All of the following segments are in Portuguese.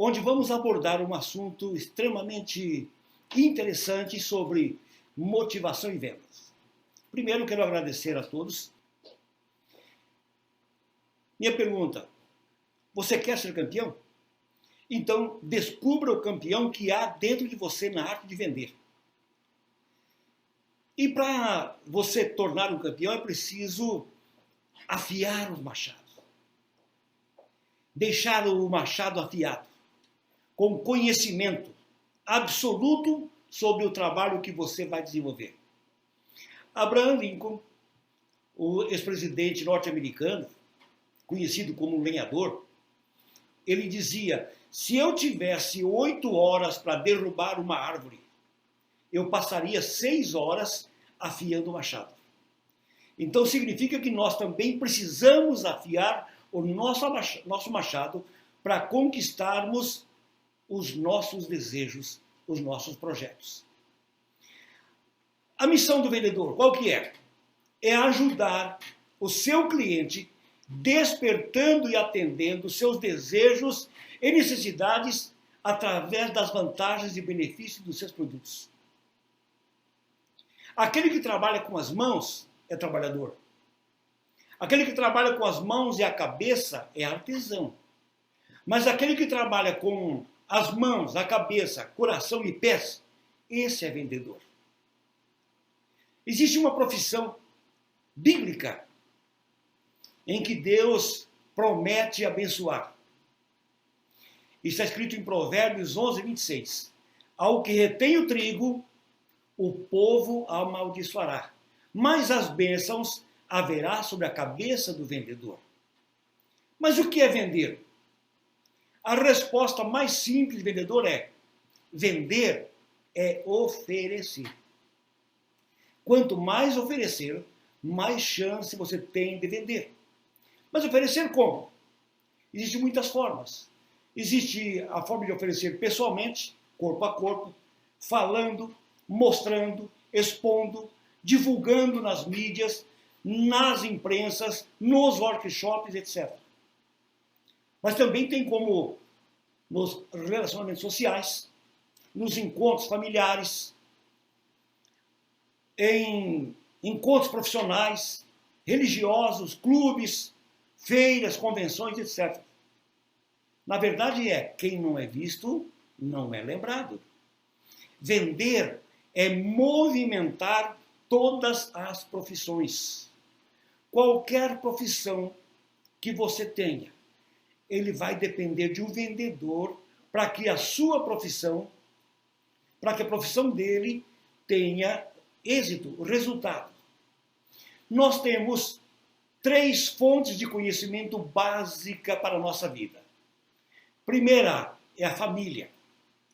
onde vamos abordar um assunto extremamente interessante sobre motivação e vendas. Primeiro, quero agradecer a todos. Minha pergunta: você quer ser campeão? Então, descubra o campeão que há dentro de você na arte de vender. E para você tornar um campeão é preciso afiar os machados. Deixar o machado afiado, com conhecimento absoluto sobre o trabalho que você vai desenvolver. Abraham Lincoln, o ex-presidente norte-americano, conhecido como lenhador, ele dizia: se eu tivesse 8 horas para derrubar uma árvore, eu passaria 6 horas afiando o machado. Então significa que nós também precisamos afiar o nosso machado para conquistarmos os nossos desejos, os nossos projetos. A missão do vendedor, qual que é? É ajudar o seu cliente despertando e atendendo seus desejos e necessidades através das vantagens e benefícios dos seus produtos. Aquele que trabalha com as mãos é trabalhador. Aquele que trabalha com as mãos e a cabeça é artesão. Mas aquele que trabalha com as mãos, a cabeça, coração e pés, esse é vendedor. Existe uma profissão bíblica em que Deus promete abençoar. Isso está escrito em Provérbios 11, 26. Ao que retém o trigo, o povo amaldiçoará, mas as bênçãos haverá sobre a cabeça do vendedor. Mas o que é vender? A resposta mais simples de vendedor é: vender é oferecer. Quanto mais oferecer, mais chance você tem de vender. Mas oferecer como? Existem muitas formas. Existe a forma de oferecer pessoalmente, corpo a corpo, falando, mostrando, expondo, divulgando nas mídias, nas imprensas, nos workshops, etc. Mas também tem como nos relacionamentos sociais, nos encontros familiares, em encontros profissionais, religiosos, clubes, feiras, convenções, etc. Na verdade quem não é visto, não é lembrado. Vender é movimentar todas as profissões. Qualquer profissão que você tenha, ele vai depender de um vendedor para que a sua profissão, para que a profissão dele tenha êxito, resultado. Nós temos 3 fontes de conhecimento básica para a nossa vida. Primeira é a família,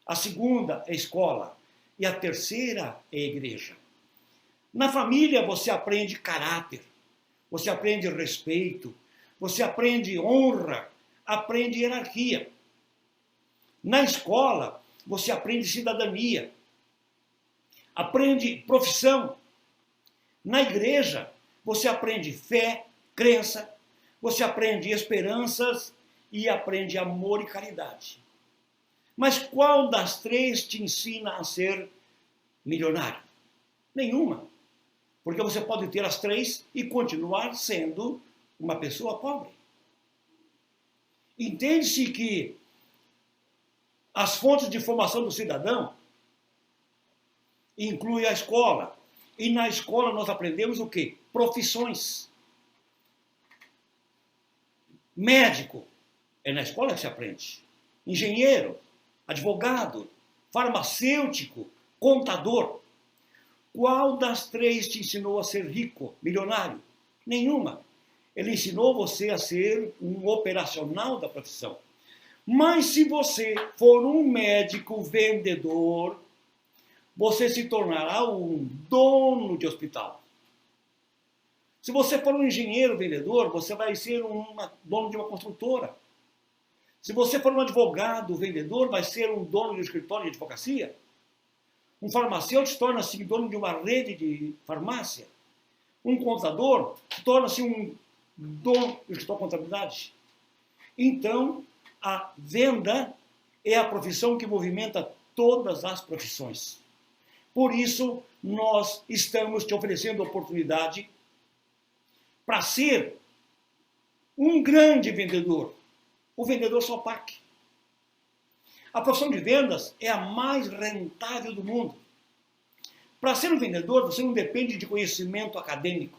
a segunda é a escola e a terceira é a igreja. Na família você aprende caráter, você aprende respeito, você aprende honra, aprende hierarquia. Na escola você aprende cidadania, aprende profissão. Na igreja você aprende fé, crença, você aprende esperanças e aprende amor e caridade. Mas qual das 3 te ensina a ser milionário? Nenhuma. Porque você pode ter as 3 e continuar sendo uma pessoa pobre. Entende-se que as fontes de formação do cidadão incluem a escola. E na escola nós aprendemos o quê? Profissões. Médico, é na escola que se aprende. Engenheiro, advogado, farmacêutico, contador. Qual das 3 te ensinou a ser rico, milionário? Nenhuma. Ele ensinou você a ser um operacional da profissão. Mas se você for um médico vendedor, você se tornará um dono de hospital. Se você for um engenheiro vendedor, você vai ser dono de uma construtora. Se você for um advogado vendedor, vai ser um dono de um escritório de advocacia. Um farmacêutico torna-se dono de uma rede de farmácia. Um contador torna-se um dono do escritório de contabilidade. Então, a venda é a profissão que movimenta todas as profissões. Por isso, nós estamos te oferecendo a oportunidade para ser um grande vendedor. O vendedor só PAC. A profissão de vendas é a mais rentável do mundo. Para ser um vendedor, você não depende de conhecimento acadêmico.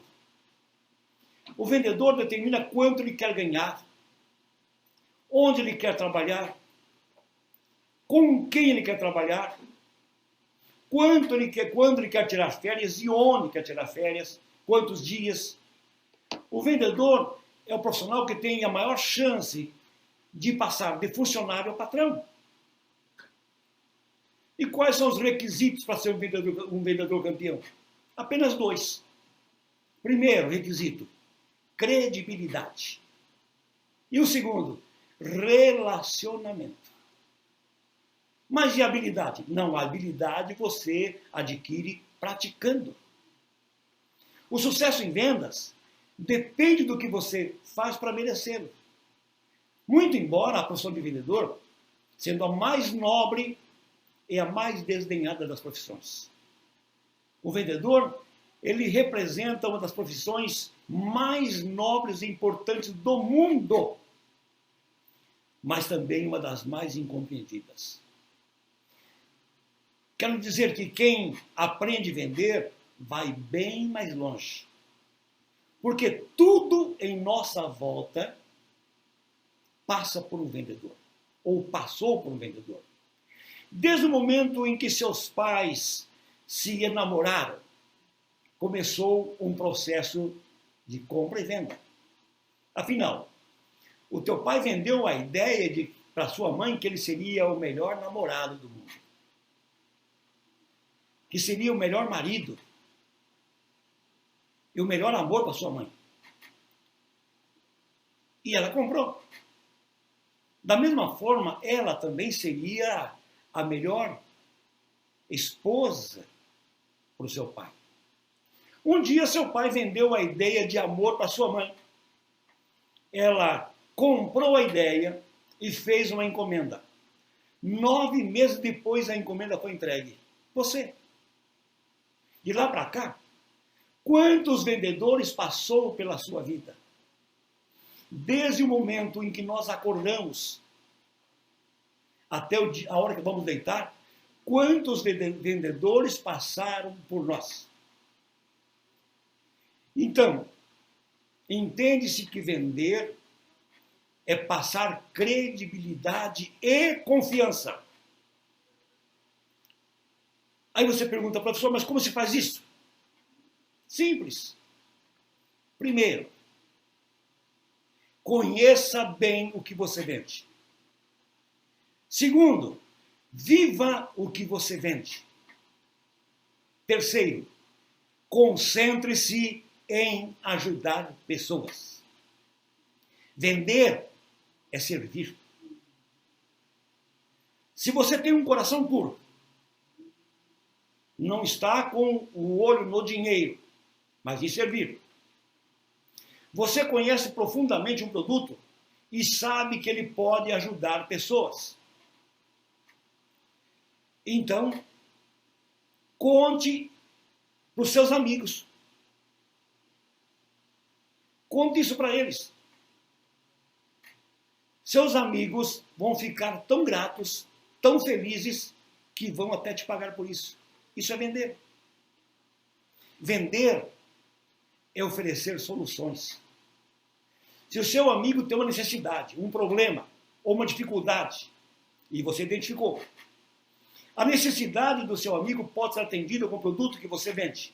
O vendedor determina quanto ele quer ganhar, onde ele quer trabalhar, com quem ele quer trabalhar, quando ele quer tirar férias e onde quer tirar férias, quantos dias. O vendedor é o profissional que tem a maior chance de passar de funcionário a patrão. E quais são os requisitos para ser um vendedor campeão? Apenas 2. Primeiro requisito, credibilidade. E o segundo, relacionamento. Mas e habilidade? Não, a habilidade você adquire praticando. O sucesso em vendas depende do que você faz para merecê-lo. Muito embora a profissão de vendedor, sendo a mais nobre, é a mais desdenhada das profissões. O vendedor, ele representa uma das profissões mais nobres e importantes do mundo, mas também uma das mais incompreendidas. Quero dizer que quem aprende a vender vai bem mais longe. Porque tudo em nossa volta passa por um vendedor, ou passou por um vendedor. Desde o momento em que seus pais se enamoraram, começou um processo de compra e venda. Afinal, o teu pai vendeu a ideia para sua mãe que ele seria o melhor namorado do mundo, que seria o melhor marido e o melhor amor para sua mãe. E ela comprou. Da mesma forma, ela também seria a melhor esposa para o seu pai. Um dia, seu pai vendeu a ideia de amor para sua mãe. Ela comprou a ideia e fez uma encomenda. 9 meses depois, a encomenda foi entregue. Você. De lá para cá, quantos vendedores passou pela sua vida? Desde o momento em que nós acordamos até a hora que vamos deitar, quantos vendedores passaram por nós? Então, entende-se que vender é passar credibilidade e confiança. Aí você pergunta, professor, mas como se faz isso? Simples. Primeiro, conheça bem o que você vende. Segundo, viva o que você vende. Terceiro, concentre-se em ajudar pessoas. Vender é servir. Se você tem um coração puro, não está com o olho no dinheiro, mas em servir. Você conhece profundamente um produto e sabe que ele pode ajudar pessoas. Então, conte para os seus amigos. Conte isso para eles. Seus amigos vão ficar tão gratos, tão felizes, que vão até te pagar por isso. Isso é vender. Vender é oferecer soluções. Se o seu amigo tem uma necessidade, um problema ou uma dificuldade, e você identificou, a necessidade do seu amigo pode ser atendida com o produto que você vende.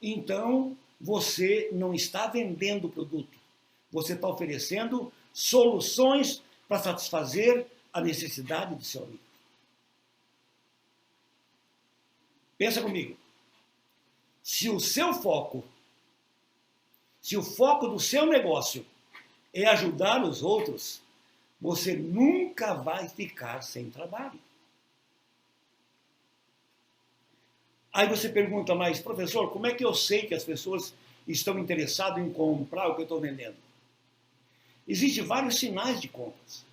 Então, você não está vendendo o produto. Você está oferecendo soluções para satisfazer a necessidade do seu amigo. Pensa comigo. Se o foco do seu negócio é ajudar os outros, você nunca vai ficar sem trabalho. Aí você pergunta, mas professor, como é que eu sei que as pessoas estão interessadas em comprar o que eu estou vendendo? Existem vários sinais de compras.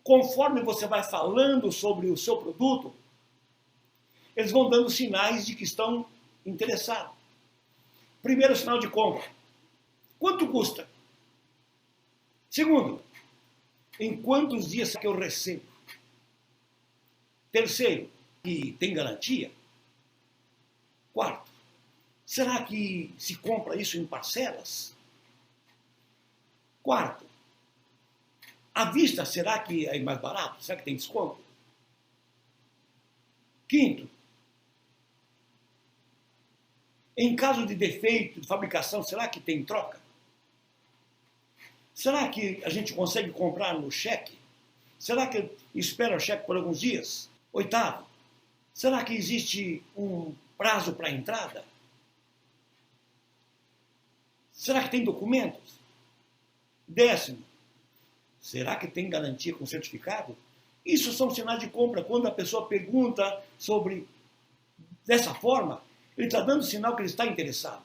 Conforme você vai falando sobre o seu produto, eles vão dando sinais de que estão interessados. Primeiro sinal de compra. Quanto custa? Segundo, em quantos dias que eu recebo? Terceiro, que tem garantia? Quarto, será que se compra isso em parcelas? Quarto, à vista, será que é mais barato? Será que tem desconto? Quinto, em caso de defeito de fabricação, será que tem troca? Será que a gente consegue comprar no cheque? Será que espera o cheque por alguns dias? Oitavo, será que existe um prazo para a entrada? Será que tem documentos? Décimo, será que tem garantia com certificado? Isso são sinais de compra. Quando a pessoa pergunta sobre dessa forma, ele está dando sinal que ele está interessado.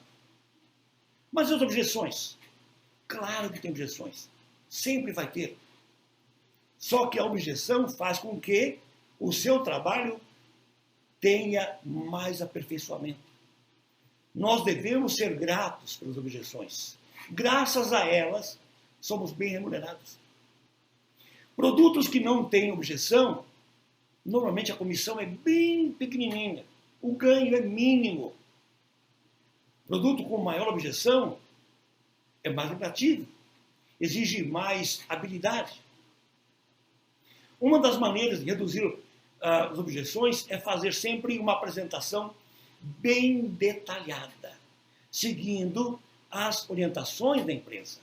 Mas as objeções? Claro que tem objeções. Sempre vai ter. Só que a objeção faz com que o seu trabalho tenha mais aperfeiçoamento. Nós devemos ser gratos pelas objeções. Graças a elas, somos bem remunerados. Produtos que não têm objeção, normalmente a comissão é bem pequenininha. O ganho é mínimo. Produto com maior objeção é mais lucrativo, exige mais habilidade. Uma das maneiras de reduzir as objeções é fazer sempre uma apresentação bem detalhada, seguindo as orientações da empresa.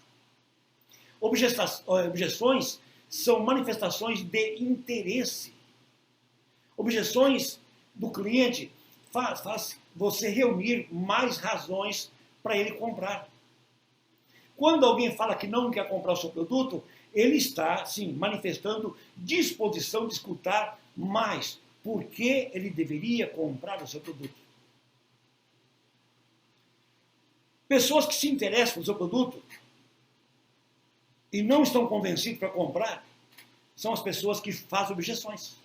Objeções são manifestações de interesse. Objeções do cliente faz você reunir mais razões para ele comprar. Quando alguém fala que não quer comprar o seu produto, ele está, sim, manifestando disposição de escutar mais por que ele deveria comprar o seu produto. Pessoas que se interessam pelo seu produto e não estão convencidos para comprar são as pessoas que fazem objeções.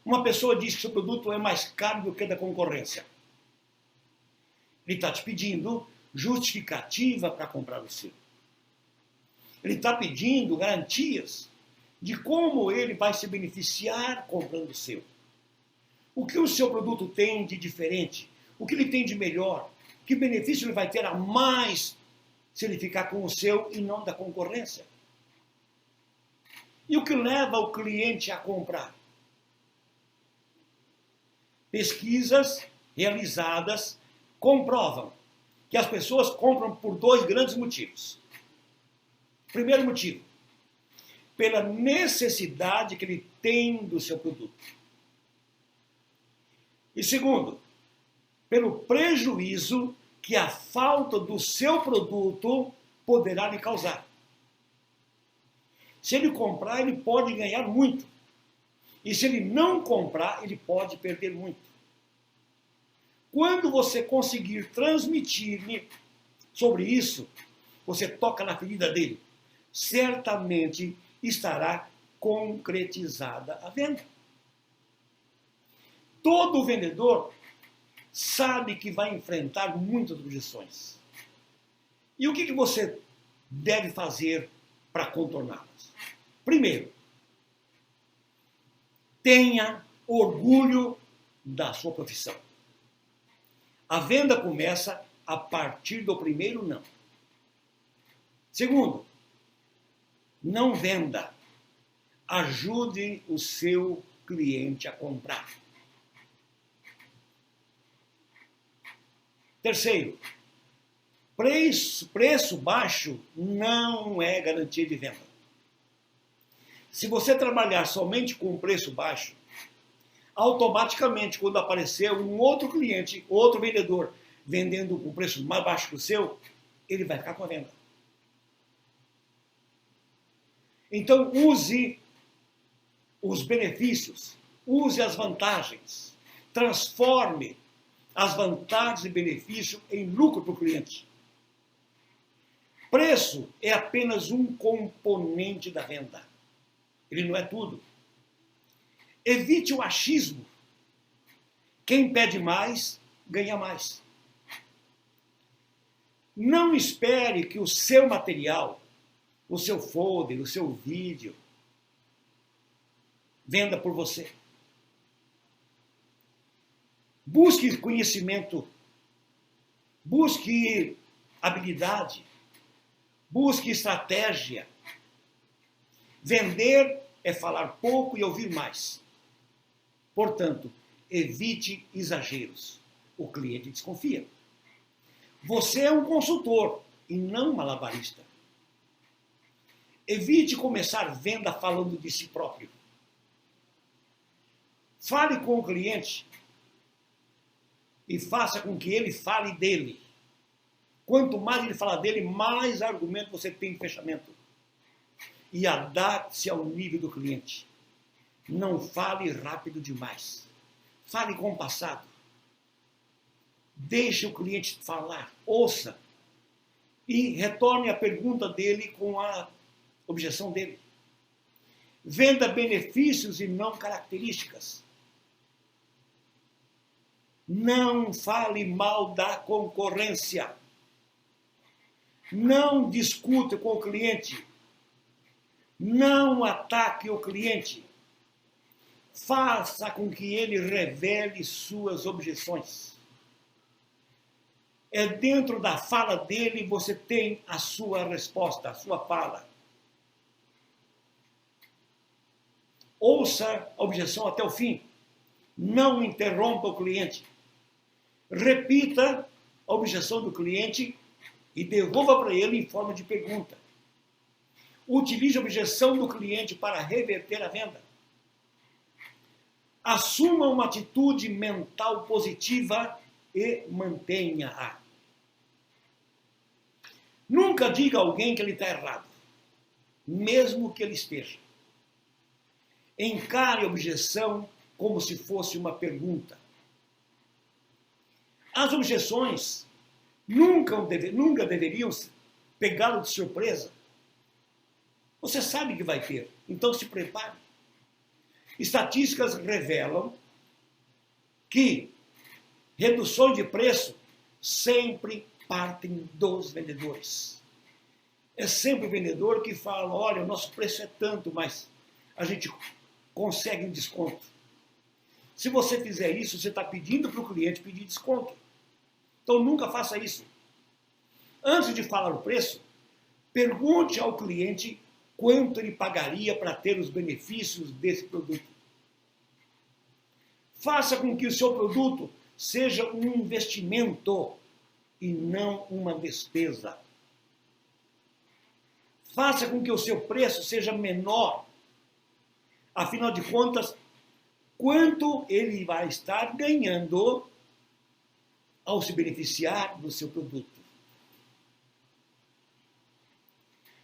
Uma pessoa diz que seu produto é mais caro do que da concorrência. Ele está te pedindo justificativa para comprar o seu. Ele está pedindo garantias de como ele vai se beneficiar comprando o seu. O que o seu produto tem de diferente? O que ele tem de melhor? Que benefício ele vai ter a mais se ele ficar com o seu e não da concorrência? E o que leva o cliente a comprar? Pesquisas realizadas comprovam que as pessoas compram por dois grandes motivos. Primeiro motivo, pela necessidade que ele tem do seu produto. E segundo, pelo prejuízo que a falta do seu produto poderá lhe causar. Se ele comprar, ele pode ganhar muito. E se ele não comprar, ele pode perder muito. Quando você conseguir transmitir-lhe sobre isso, você toca na ferida dele. Certamente estará concretizada a venda. Todo vendedor sabe que vai enfrentar muitas objeções. E o que você deve fazer para contorná-las? Primeiro, tenha orgulho da sua profissão. A venda começa a partir do primeiro não. Segundo, não venda. Ajude o seu cliente a comprar. Terceiro, preço baixo não é garantia de venda. Se você trabalhar somente com preço baixo, automaticamente, quando aparecer um outro cliente, outro vendedor, vendendo com preço mais baixo que o seu, ele vai ficar com a venda. Então, use os benefícios, use as vantagens, transforme as vantagens e benefícios em lucro para o cliente. Preço é apenas um componente da venda. Ele não é tudo. Evite o achismo. Quem pede mais, ganha mais. Não espere que o seu material, o seu folder, o seu vídeo, venda por você. Busque conhecimento, busque habilidade, busque estratégia. Vender é falar pouco e ouvir mais. Portanto, evite exageros. O cliente desconfia. Você é um consultor e não um malabarista. Evite começar venda falando de si próprio. Fale com o cliente e faça com que ele fale dele. Quanto mais ele falar dele, mais argumento você tem de fechamento. E adapte-se ao nível do cliente. Não fale rápido demais. Fale compassado. Deixe o cliente falar, ouça. E retorne a pergunta dele com a objeção dele. Venda benefícios e não características. Não fale mal da concorrência. Não discute com o cliente. Não ataque o cliente. Faça com que ele revele suas objeções. É dentro da fala dele você tem a sua resposta, a sua fala. Ouça a objeção até o fim. Não interrompa o cliente. Repita a objeção do cliente e devolva para ele em forma de pergunta. Utilize a objeção do cliente para reverter a venda. Assuma uma atitude mental positiva e mantenha-a. Nunca diga a alguém que ele está errado, mesmo que ele esteja. Encare a objeção como se fosse uma pergunta. As objeções nunca deveriam pegá-lo de surpresa. Você sabe que vai ter, então se prepare. Estatísticas revelam que reduções de preço sempre partem dos vendedores. É sempre o vendedor que fala, olha, o nosso preço é tanto, mas a gente consegue um desconto. Se você fizer isso, você está pedindo para o cliente pedir desconto. Então nunca faça isso. Antes de falar o preço, pergunte ao cliente quanto ele pagaria para ter os benefícios desse produto. Faça com que o seu produto seja um investimento e não uma despesa. Faça com que o seu preço seja menor. Afinal de contas, quanto ele vai estar ganhando ao se beneficiar do seu produto?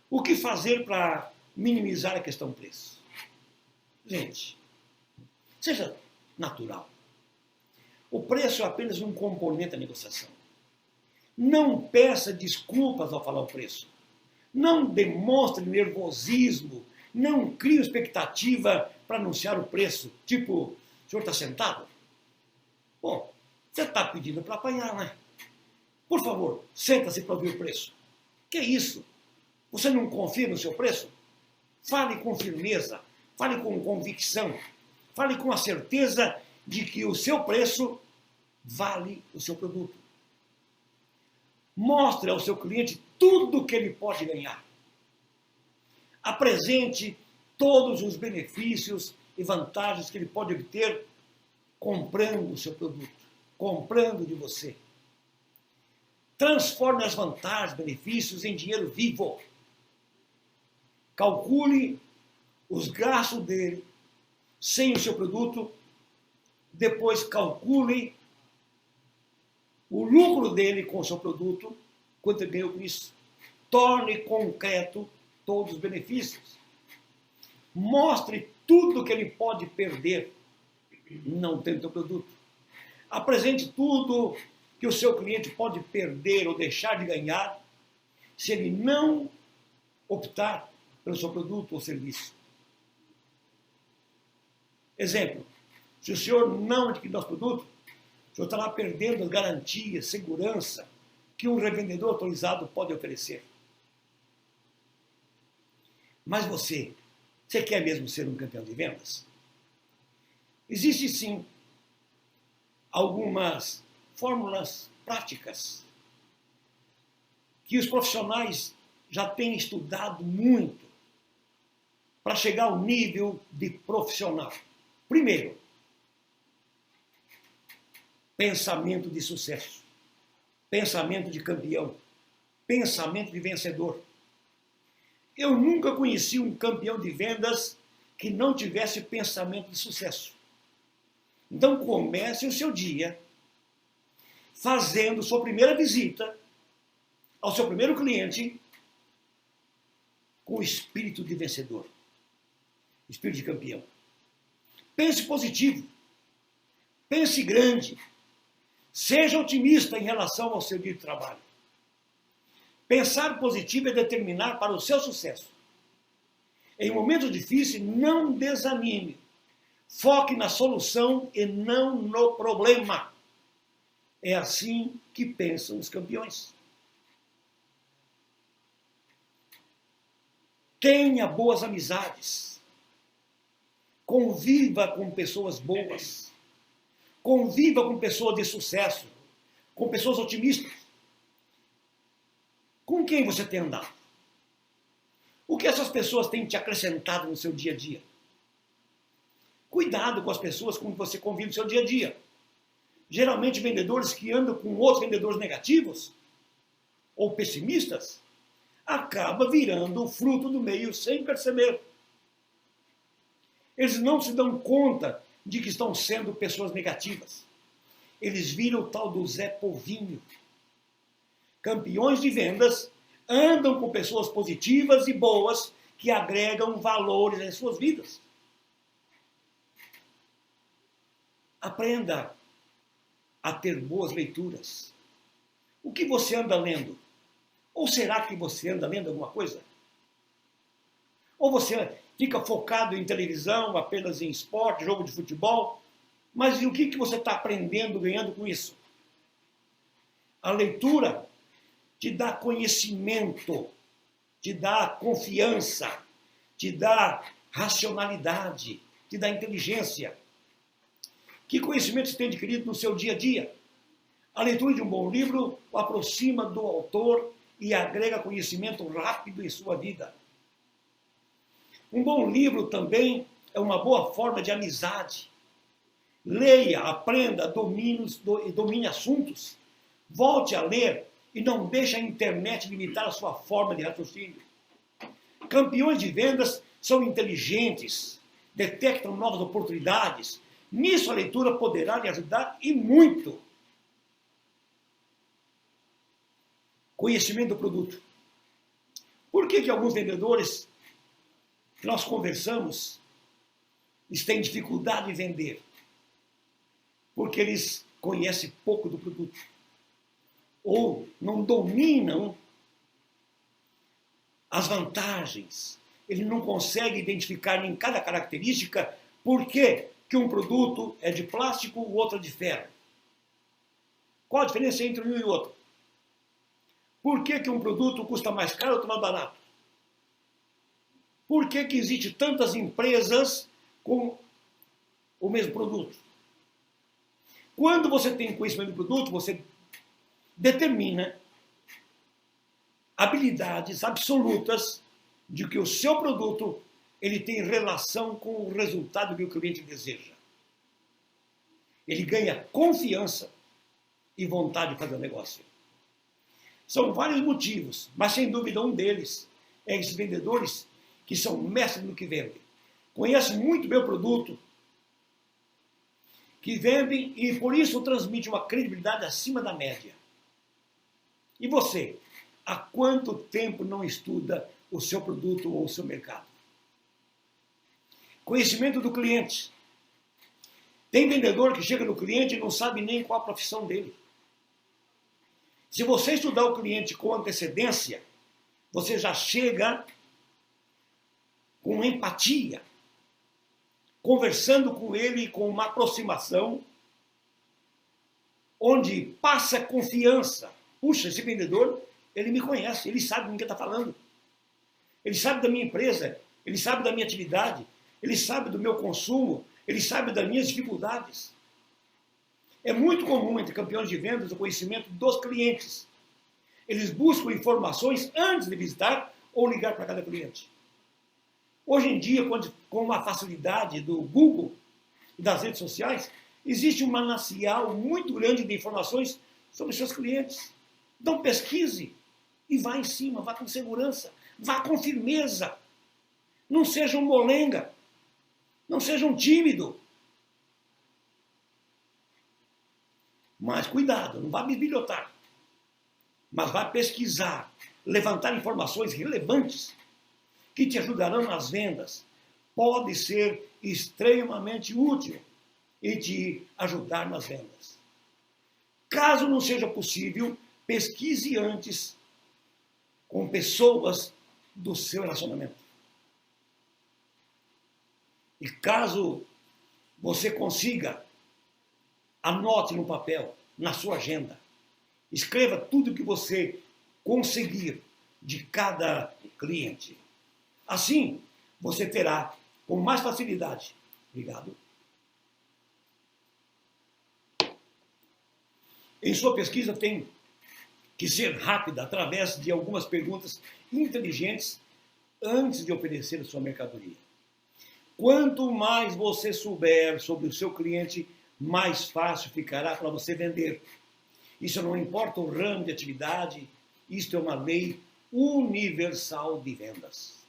O que fazer para minimizar a questão preço? Gente, seja natural. O preço é apenas um componente da negociação. Não peça desculpas ao falar o preço. Não demonstre nervosismo. Não crie expectativa para anunciar o preço. Tipo, o senhor está sentado? Bom, você está pedindo para apanhar, né? Por favor, senta-se para ouvir o preço. Que é isso? Você não confia no seu preço? Fale com firmeza, fale com convicção, fale com a certeza de que o seu preço vale o seu produto. Mostre ao seu cliente tudo o que ele pode ganhar. Apresente todos os benefícios e vantagens que ele pode obter comprando o seu produto, comprando de você. Transforme as vantagens, benefícios em dinheiro vivo. Calcule os gastos dele sem o seu produto, depois calcule o lucro dele com o seu produto, quanto ele ganhou com isso. Torne concreto todos os benefícios. Mostre tudo que ele pode perder não tendo o produto. Apresente tudo que o seu cliente pode perder ou deixar de ganhar se ele não optar pelo seu produto ou serviço. Exemplo, se o senhor não adquirir nosso produto, o senhor estará perdendo as garantias, segurança que um revendedor autorizado pode oferecer. Mas você quer mesmo ser um campeão de vendas? Existem sim algumas fórmulas práticas que os profissionais já têm estudado muito para chegar ao nível de profissional. Primeiro, pensamento de sucesso, pensamento de campeão, pensamento de vencedor. Eu nunca conheci um campeão de vendas que não tivesse pensamento de sucesso. Então comece o seu dia fazendo sua primeira visita ao seu primeiro cliente com o espírito de vencedor, espírito de campeão. Pense positivo, pense grande, seja otimista em relação ao seu dia de trabalho. Pensar positivo é determinar para o seu sucesso. Em momentos difíceis, não desanime. Foque na solução e não no problema. É assim que pensam os campeões. Tenha boas amizades. Conviva com pessoas boas. Conviva com pessoas de sucesso. Com pessoas otimistas. Com quem você tem andado? O que essas pessoas têm te acrescentado no seu dia a dia? Cuidado com as pessoas com que você convive no seu dia a dia. Geralmente vendedores que andam com outros vendedores negativos ou pessimistas acaba virando o fruto do meio sem perceber. Eles não se dão conta de que estão sendo pessoas negativas. Eles viram o tal do Zé Povinho. Campeões de vendas andam com pessoas positivas e boas que agregam valores em suas vidas. Aprenda a ter boas leituras. O que você anda lendo? Ou será que você anda lendo alguma coisa? Ou você fica focado em televisão, apenas em esporte, jogo de futebol? Mas e o que você está aprendendo, ganhando com isso? A leitura te dá conhecimento, te dá confiança, te dá racionalidade, te dá inteligência. Que conhecimento você tem adquirido no seu dia a dia? A leitura de um bom livro o aproxima do autor e agrega conhecimento rápido em sua vida. Um bom livro também é uma boa forma de amizade. Leia, aprenda, domine assuntos. Volte a ler e não deixe a internet limitar a sua forma de raciocínio. Campeões de vendas são inteligentes, detectam novas oportunidades. Nisso a leitura poderá lhe ajudar e muito. Conhecimento do produto. Por que alguns vendedores que nós conversamos eles têm dificuldade de vender? Porque eles conhecem pouco do produto. Ou não dominam as vantagens. Ele não consegue identificar em cada característica por que um produto é de plástico, o outro é de ferro. Qual a diferença entre um e o outro? Por que um produto custa mais caro e outro mais barato? Por que existem tantas empresas com o mesmo produto? Quando você tem conhecimento do produto, você determina habilidades absolutas de que o seu produto ele tem relação com o resultado que o cliente deseja. Ele ganha confiança e vontade de fazer o negócio. São vários motivos, mas sem dúvida um deles é esses vendedores que são mestres no que vendem. Conhecem muito bem o produto, que vendem e por isso transmitem uma credibilidade acima da média. E você, há quanto tempo não estuda o seu produto ou o seu mercado? Conhecimento do cliente. Tem vendedor que chega no cliente e não sabe nem qual a profissão dele. Se você estudar o cliente com antecedência, você já chega com empatia. conversando com ele com uma aproximação, onde passa confiança. Puxa, esse vendedor, ele me conhece, ele sabe com quem está falando. Ele sabe da minha empresa, ele sabe da minha atividade, ele sabe do meu consumo, ele sabe das minhas dificuldades. É muito comum entre campeões de vendas o conhecimento dos clientes. Eles buscam informações antes de visitar ou ligar para cada cliente. Hoje em dia, com a facilidade do Google e das redes sociais, existe um manancial muito grande de informações sobre seus clientes. Então pesquise e vá em cima, vá com segurança, vá com firmeza. Não seja um molenga, não seja um tímido. Mas cuidado, não vá bisbilhotar, mas vá pesquisar, levantar informações relevantes que te ajudarão nas vendas. Pode ser extremamente útil e te ajudar nas vendas. Caso não seja possível, pesquise antes com pessoas do seu relacionamento. E caso você consiga, anote no papel, na sua agenda. Escreva tudo que você conseguir de cada cliente. Assim, você terá com mais facilidade. Obrigado. Em sua pesquisa tem que ser rápida, através de algumas perguntas inteligentes antes de oferecer a sua mercadoria. Quanto mais você souber sobre o seu cliente, mais fácil ficará para você vender. Isso não importa o ramo de atividade, isto é uma lei universal de vendas.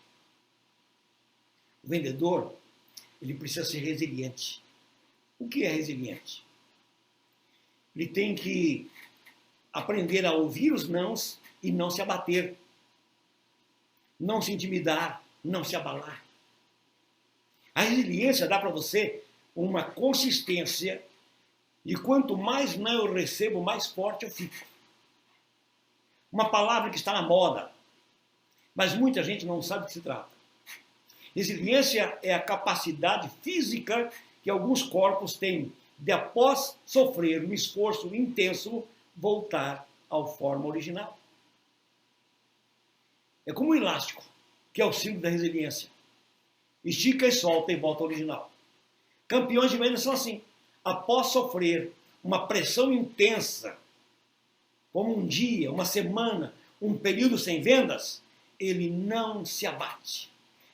O vendedor, ele precisa ser resiliente. O que é resiliente? Ele tem que aprender a ouvir os nãos e não se abater. Não se intimidar, não se abalar. A resiliência dá para você uma consistência e quanto mais não eu recebo, mais forte eu fico. Uma palavra que está na moda, mas muita gente não sabe do que se trata. Resiliência é a capacidade física que alguns corpos têm de, após sofrer um esforço intenso, voltar à forma original. É como um elástico, que é o símbolo da resiliência. Estica e solta e volta ao original. Campeões de vendas são assim. Após sofrer uma pressão intensa, como um dia, uma semana, um período sem vendas, ele não se abate.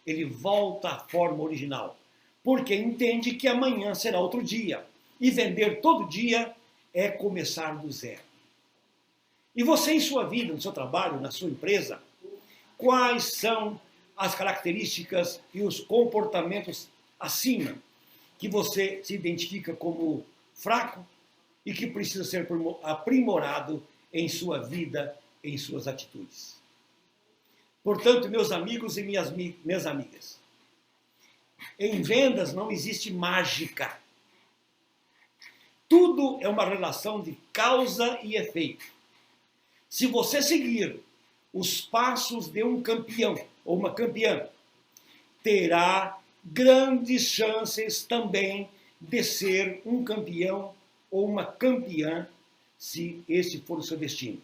Ele volta à forma original. Porque entende que amanhã será outro dia. E vender todo dia é começar do zero. E você em sua vida, no seu trabalho, na sua empresa, quais são as características e os comportamentos acima que você se identifica como fraco e que precisa ser aprimorado em sua vida, em suas atitudes? Portanto, meus amigos e minhas amigas, em vendas não existe mágica. Tudo é uma relação de causa e efeito. Se você seguir os passos de um campeão ou uma campeã, terá grandes chances também de ser um campeão ou uma campeã, se esse for o seu destino.